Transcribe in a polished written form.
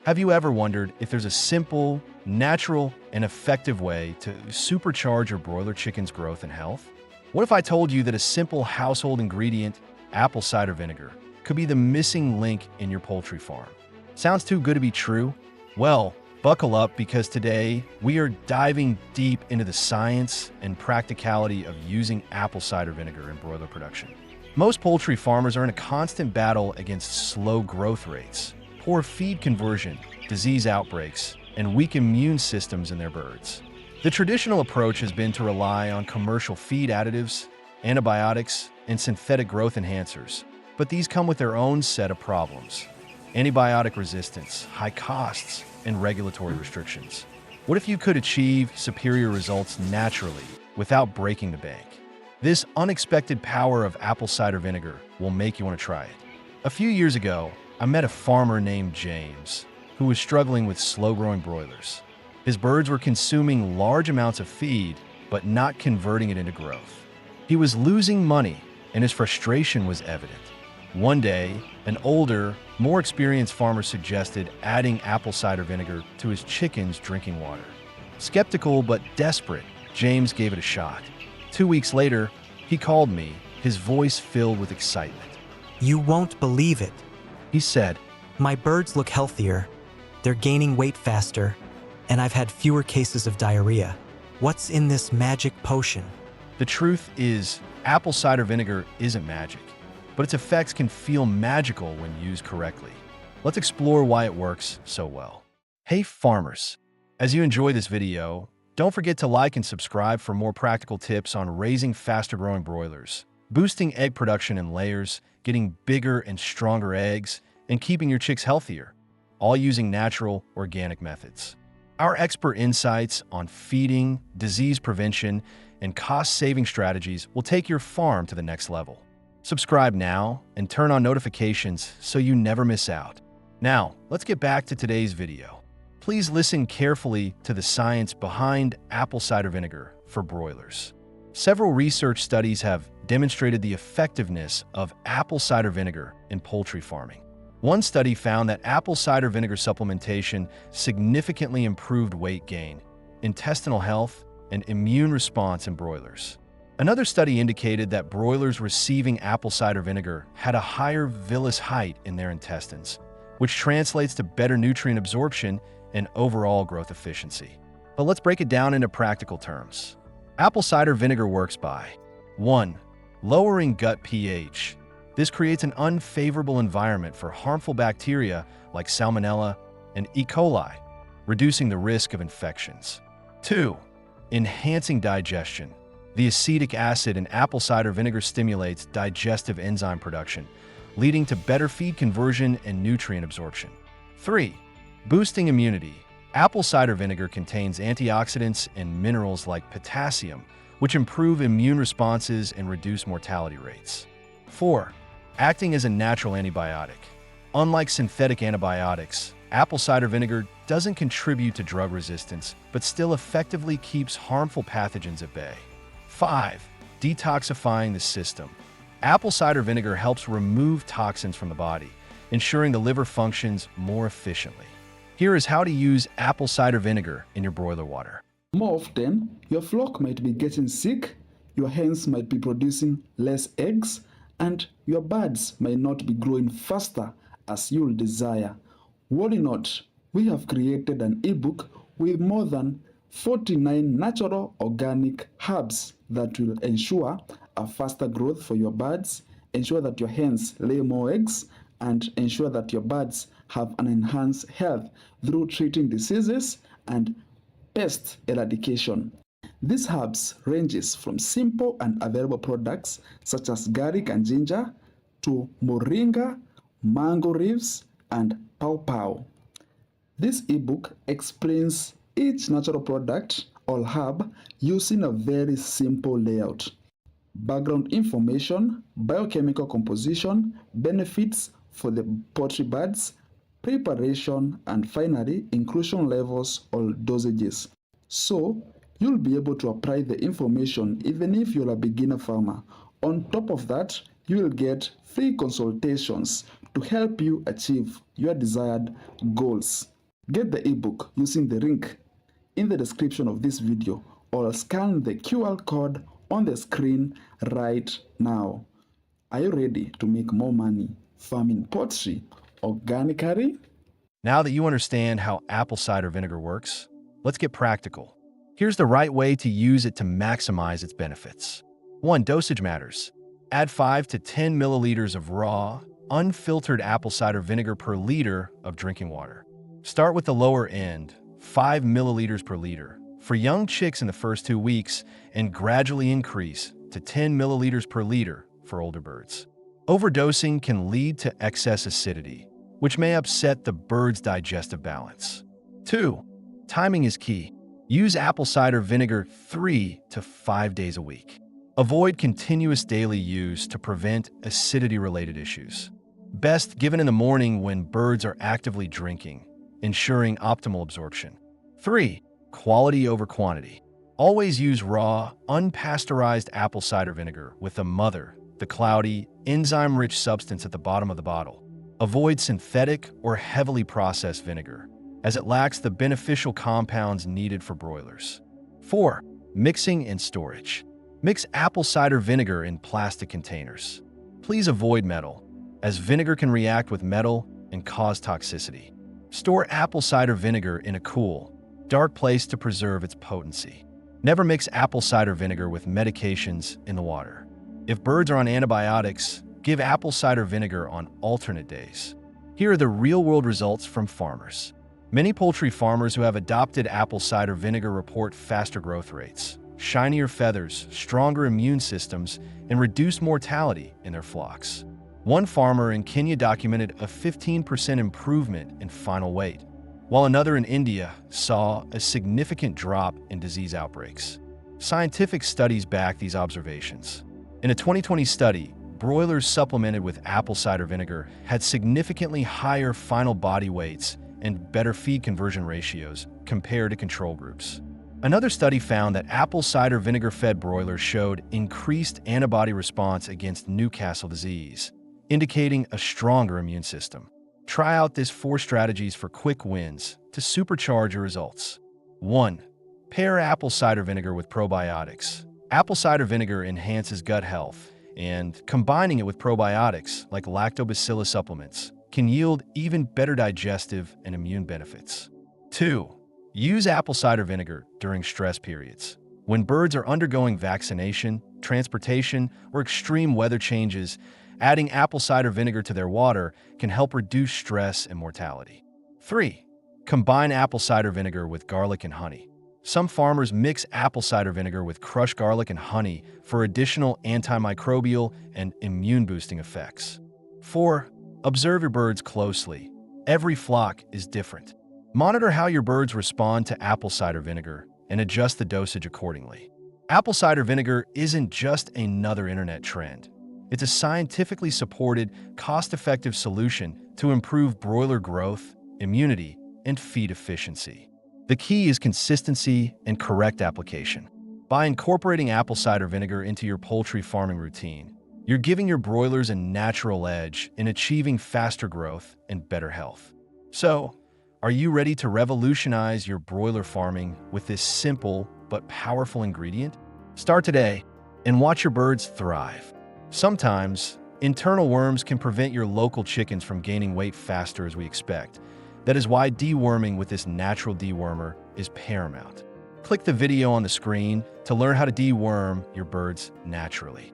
Have you ever wondered if there's a simple, natural, and effective way to supercharge your broiler chicken's growth and health? What if I told you that a simple household ingredient, apple cider vinegar, could be the missing link in your poultry farm? Sounds too good to be true? Well, buckle up because today we are diving deep into the science and practicality of using apple cider vinegar in broiler production. Most poultry farmers are in a constant battle against slow growth rates, poor feed conversion, disease outbreaks, and weak immune systems in their birds. The traditional approach has been to rely on commercial feed additives, antibiotics, and synthetic growth enhancers, but these come with their own set of problems: antibiotic resistance, high costs, and regulatory restrictions. What if you could achieve superior results naturally without breaking the bank? This unexpected power of apple cider vinegar will make you want to try it. A few years ago, I met a farmer named James who was struggling with slow-growing broilers. His birds were consuming large amounts of feed, but not converting it into growth. He was losing money, and his frustration was evident. One day, an older, more experienced farmer suggested adding apple cider vinegar to his chickens' drinking water. Skeptical but desperate, James gave it a shot. 2 weeks later, he called me, his voice filled with excitement. "You won't believe it," He said, "My birds look healthier, they're gaining weight faster, and I've had fewer cases of diarrhea. What's in this magic potion?" "The truth is, apple cider vinegar isn't magic, but its effects can feel magical when used correctly. Let's explore why it works so well." Hey farmers, as you enjoy this video, don't forget to like and subscribe for more practical tips on raising faster-growing broilers, boosting egg production in layers, getting bigger and stronger eggs, and keeping your chicks healthier, all using natural, organic methods. Our expert insights on feeding, disease prevention, and cost-saving strategies will take your farm to the next level. Subscribe now and turn on notifications so you never miss out. Now, let's get back to today's video. Please listen carefully to the science behind apple cider vinegar for broilers. Several research studies have demonstrated the effectiveness of apple cider vinegar in poultry farming. One study found that apple cider vinegar supplementation significantly improved weight gain, intestinal health, and immune response in broilers. Another study indicated that broilers receiving apple cider vinegar had a higher villus height in their intestines, which translates to better nutrient absorption and overall growth efficiency. But let's break it down into practical terms. Apple cider vinegar works by 1. Lowering gut pH. This creates an unfavorable environment for harmful bacteria like Salmonella and E. coli, reducing the risk of infections. 2. Enhancing digestion. The acetic acid in apple cider vinegar stimulates digestive enzyme production, leading to better feed conversion and nutrient absorption. 3. Boosting immunity. Apple cider vinegar contains antioxidants and minerals like potassium, which improve immune responses and reduce mortality rates. 4. Acting as a natural antibiotic. Unlike synthetic antibiotics, apple cider vinegar doesn't contribute to drug resistance, but still effectively keeps harmful pathogens at bay. 5. Detoxifying the system. Apple cider vinegar helps remove toxins from the body, ensuring the liver functions more efficiently. Here is how to use apple cider vinegar in your broiler water. More often, your flock might be getting sick, your hens might be producing less eggs, and your birds might not be growing faster as you'll desire. Worry not, we have created an ebook with more than 49 natural organic herbs that will ensure a faster growth for your birds, ensure that your hens lay more eggs, and ensure that your birds have an enhanced health through treating diseases and pest eradication. These herbs ranges from simple and available products such as garlic and ginger to moringa, mango leaves, and pawpaw. This ebook explains each natural product or herb using a very simple layout. Background information, biochemical composition, benefits for the poultry birds, preparation, and finally inclusion levels or dosages. So you'll be able to apply the information even if you're a beginner farmer. On top of that, you will get free consultations to help you achieve your desired goals. Get the ebook using the link in the description of this video or scan the QR code on the screen right now. Are you ready to make more money farming poultry organically? Now that you understand how apple cider vinegar works, let's get practical. Here's the right way to use it to maximize its benefits. 1. Dosage matters. Add 5 to 10 milliliters of raw, unfiltered apple cider vinegar per liter of drinking water. Start with the lower end, 5 milliliters per liter, for young chicks in the first 2 weeks, and gradually increase to 10 milliliters per liter for older birds. Overdosing can lead to excess acidity, which may upset the bird's digestive balance. 2. Timing is key. Use apple cider vinegar 3 to 5 days a week. Avoid continuous daily use to prevent acidity-related issues. Best given in the morning when birds are actively drinking, ensuring optimal absorption. 3. Quality over quantity. Always use raw, unpasteurized apple cider vinegar with the mother, the cloudy, enzyme-rich substance at the bottom of the bottle. Avoid synthetic or heavily processed vinegar, as it lacks the beneficial compounds needed for broilers. 4. Mixing and storage. Mix apple cider vinegar in plastic containers. Please avoid metal, as vinegar can react with metal and cause toxicity. Store apple cider vinegar in a cool, dark place to preserve its potency. Never mix apple cider vinegar with medications in the water. If birds are on antibiotics, give apple cider vinegar on alternate days. Here are the real-world results from farmers. Many poultry farmers who have adopted apple cider vinegar report faster growth rates, shinier feathers, stronger immune systems, and reduced mortality in their flocks. One farmer in Kenya documented a 15% improvement in final weight, while another in India saw a significant drop in disease outbreaks. Scientific studies back these observations. In a 2020 study, broilers supplemented with apple cider vinegar had significantly higher final body weights and better feed conversion ratios compared to control groups. Another study found that apple cider vinegar-fed broilers showed increased antibody response against Newcastle disease, indicating a stronger immune system. Try out these 4 strategies for quick wins to supercharge your results. 1. Pair apple cider vinegar with probiotics. Apple cider vinegar enhances gut health, and combining it with probiotics like lactobacillus supplements can yield even better digestive and immune benefits. 2. Use apple cider vinegar during stress periods. When birds are undergoing vaccination, transportation, or extreme weather changes, adding apple cider vinegar to their water can help reduce stress and mortality. 3. Combine apple cider vinegar with garlic and honey. Some farmers mix apple cider vinegar with crushed garlic and honey for additional antimicrobial and immune-boosting effects. 4. Observe your birds closely. Every flock is different. Monitor how your birds respond to apple cider vinegar and adjust the dosage accordingly. Apple cider vinegar isn't just another internet trend. It's a scientifically supported, cost-effective solution to improve broiler growth, immunity, and feed efficiency. The key is consistency and correct application. By incorporating apple cider vinegar into your poultry farming routine, you're giving your broilers a natural edge in achieving faster growth and better health. So, are you ready to revolutionize your broiler farming with this simple but powerful ingredient? Start today and watch your birds thrive. Sometimes, internal worms can prevent your local chickens from gaining weight faster as we expect. That is why deworming with this natural dewormer is paramount. Click the video on the screen to learn how to deworm your birds naturally.